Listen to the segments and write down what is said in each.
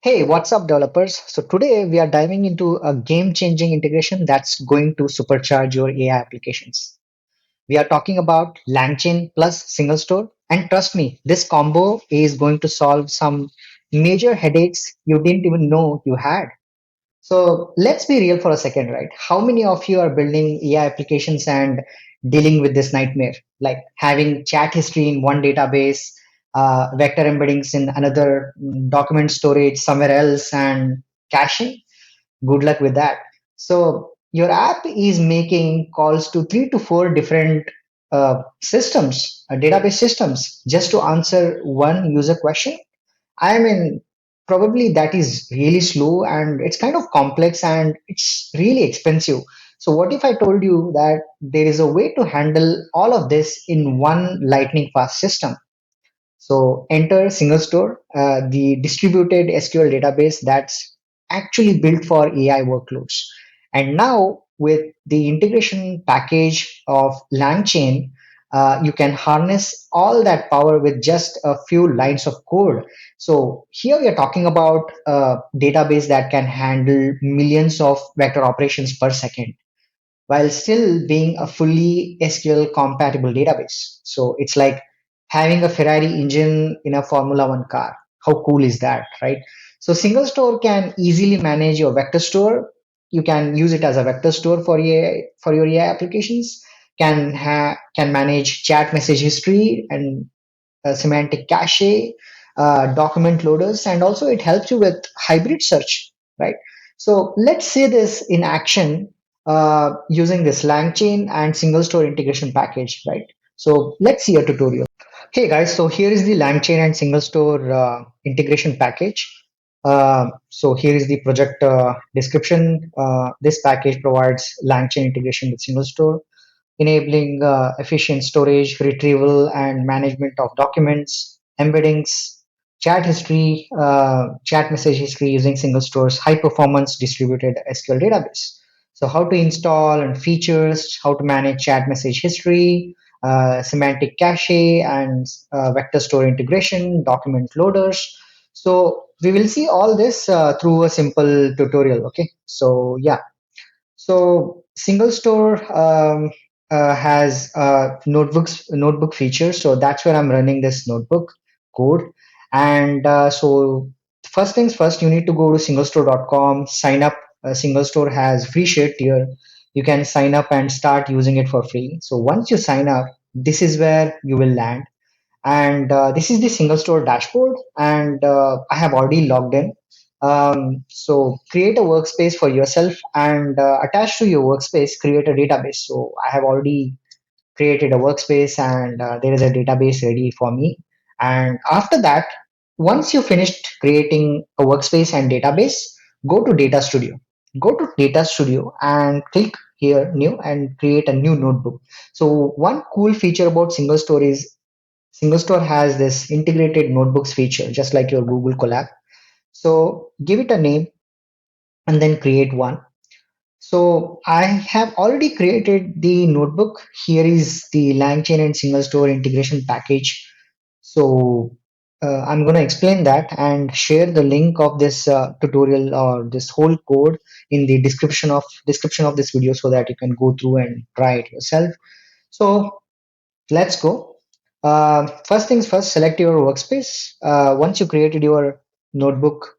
Hey, what's up, developers? So, today we are diving into a game changing integration that's going to supercharge your AI applications. We are talking about LangChain plus SingleStore. And trust me, this combo is going to solve some major headaches you didn't even know you had. So let's be real for a second, right? How many of you are building AI applications and dealing with this nightmare? Like having chat history in one database, vector embeddings in another, document storage somewhere else, and caching? Good luck with that. So your app is making calls to 3 to 4 different database systems, just to answer one user question. I mean, probably that is really slow and it's kind of complex and it's really expensive. So, what if I told you that there is a way to handle all of this in one lightning fast system? So, enter SingleStore, the distributed SQL database that's actually built for AI workloads. And now, with the integration package of LangChain, you can harness all that power with just a few lines of code. So here we are talking about a database that can handle millions of vector operations per second while still being a fully SQL compatible database. So it's like having a Ferrari engine in a Formula One car. How cool is that, right? So single store can easily manage your vector store. You can use it as a vector store for your AI applications. Can manage chat message history and semantic cache, document loaders, and also it helps you with hybrid search, right? So let's see this in action using this LangChain and single store integration package, right? So let's see a tutorial. Hey guys, so here is the LangChain and single store integration package. So here is the project description. This package provides LangChain integration with single store, enabling efficient storage, retrieval, and management of documents, embeddings, chat message history using single store's high performance distributed SQL database. So, how to install and features, how to manage chat message history, semantic cache, and vector store integration, document loaders. So, we will see all this through a simple tutorial. Okay, so yeah. So single store has notebook feature. So that's where I'm running this notebook code. And so first things first, you need to go to singlestore.com, sign up. Single store has free share tier. You can sign up and start using it for free. So once you sign up, this is where you will land. And this is the single store dashboard, and I have already logged in. So create a workspace for yourself, and attached to your workspace create a database. So I have already created a workspace, and there is a database ready for me. And after that, once you finished creating a workspace and database, go to data studio. Go to data studio and click here new and create a new notebook. So one cool feature about single store is SingleStore has this integrated notebooks feature, just like your Google Colab. So give it a name and then create one. So I have already created the notebook. Here is the LangChain and SingleStore integration package. So I'm going to explain that and share the link of this tutorial or this whole code in the description of this video so that you can go through and try it yourself. So let's go. First things first, select your workspace. Once you created your notebook,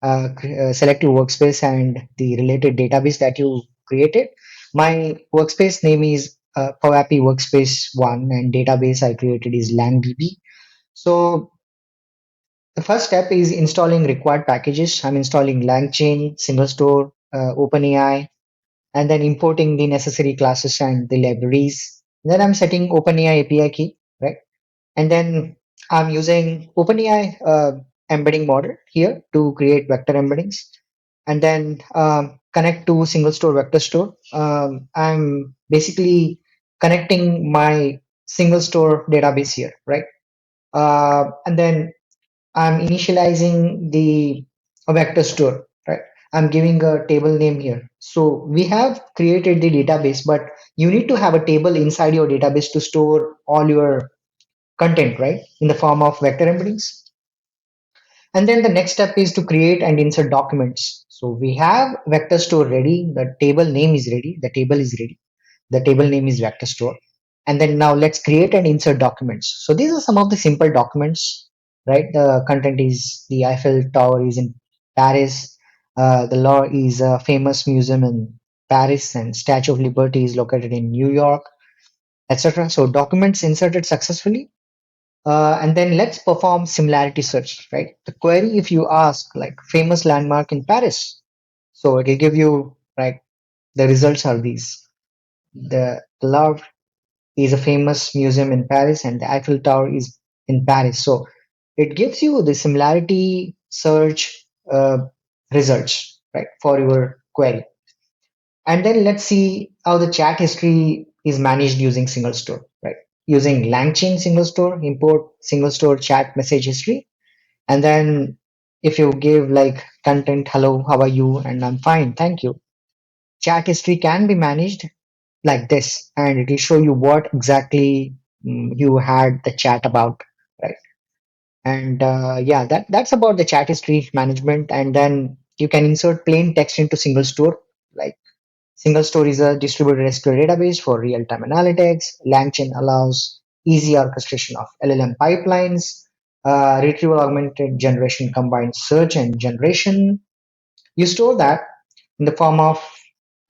select your workspace and the related database that you created. My workspace name is PowerAPI Workspace 1 and database I created is LangDB. So the first step is installing required packages. I'm installing LangChain, SingleStore, OpenAI, and then importing the necessary classes and the libraries. Then I'm setting OpenAI API key, right? And then I'm using OpenAI embedding model here to create vector embeddings and then connect to single store vector store. I'm basically connecting my single store database here, right? And then I'm initializing the vector store, right? I'm giving a table name here. So we have created the database, but you need to have a table inside your database to store all your content, right, in the form of vector embeddings. And then the next step is to create and insert documents. So we have vector store ready. The table name is ready. The table is ready. The table name is vector store. And then now let's create and insert documents. So these are some of the simple documents, right? The content is the Eiffel Tower is in Paris. The law is a famous museum in Paris, and Statue of Liberty is located in New York, etc. So documents inserted successfully. And then let's perform similarity search, right? The query, if you ask like famous landmark in Paris, so it will give you, right? The results are these. The Louvre is a famous museum in Paris, and the Eiffel Tower is in Paris. So it gives you the similarity search results, right, for your query. And then let's see how the chat history is managed using single store, right? Using LangChain SingleStore, import SingleStore chat message history. And then if you give like content, hello, how are you? And I'm fine, thank you. Chat history can be managed like this, and it will show you what exactly you had the chat about, right? And yeah, that's about the chat history management. And then you can insert plain text into single store. Like single store is a distributed SQL database for real-time analytics. LangChain allows easy orchestration of LLM pipelines. Retrieval augmented generation combines search and generation. You store that in the form of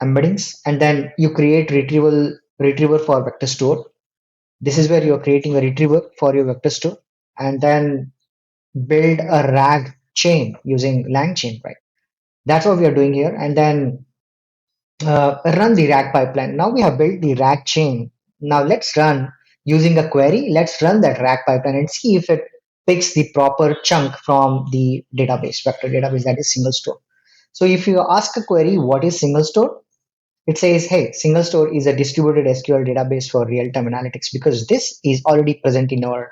embeddings, and then you create retriever for vector store. This is where you're creating a retriever for your vector store, and then build a RAG chain using LangChain, right? That's what we are doing here. And then run the RAG pipeline. Now we have built the RAG chain. Now let's run using a query. Let's run that RAG pipeline and see if it picks the proper chunk from the database, vector database, that is single store. So if you ask a query, what is single store? It says, hey, single store is a distributed SQL database for real-time analytics, because this is already present in our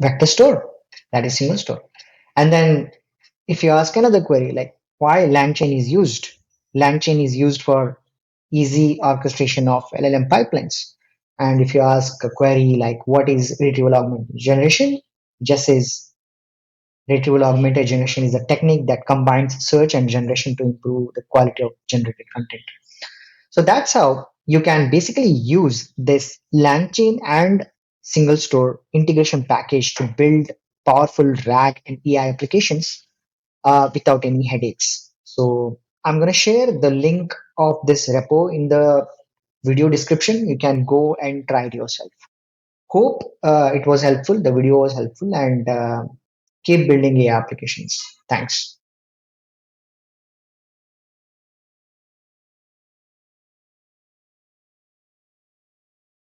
vector store, that is single store. And then if you ask another query like why LangChain is used, LangChain is used for easy orchestration of LLM pipelines. And if you ask a query like what is retrieval augmented generation, just says retrieval augmented generation is a technique that combines search and generation to improve the quality of generated content. So that's how you can basically use this LangChain and single store integration package to build powerful RAG and AI applications without any headaches. So I'm going to share the link of this repo in the video description. You can go and try it yourself. Hope it was helpful. The video was helpful, and keep building AI applications. Thanks.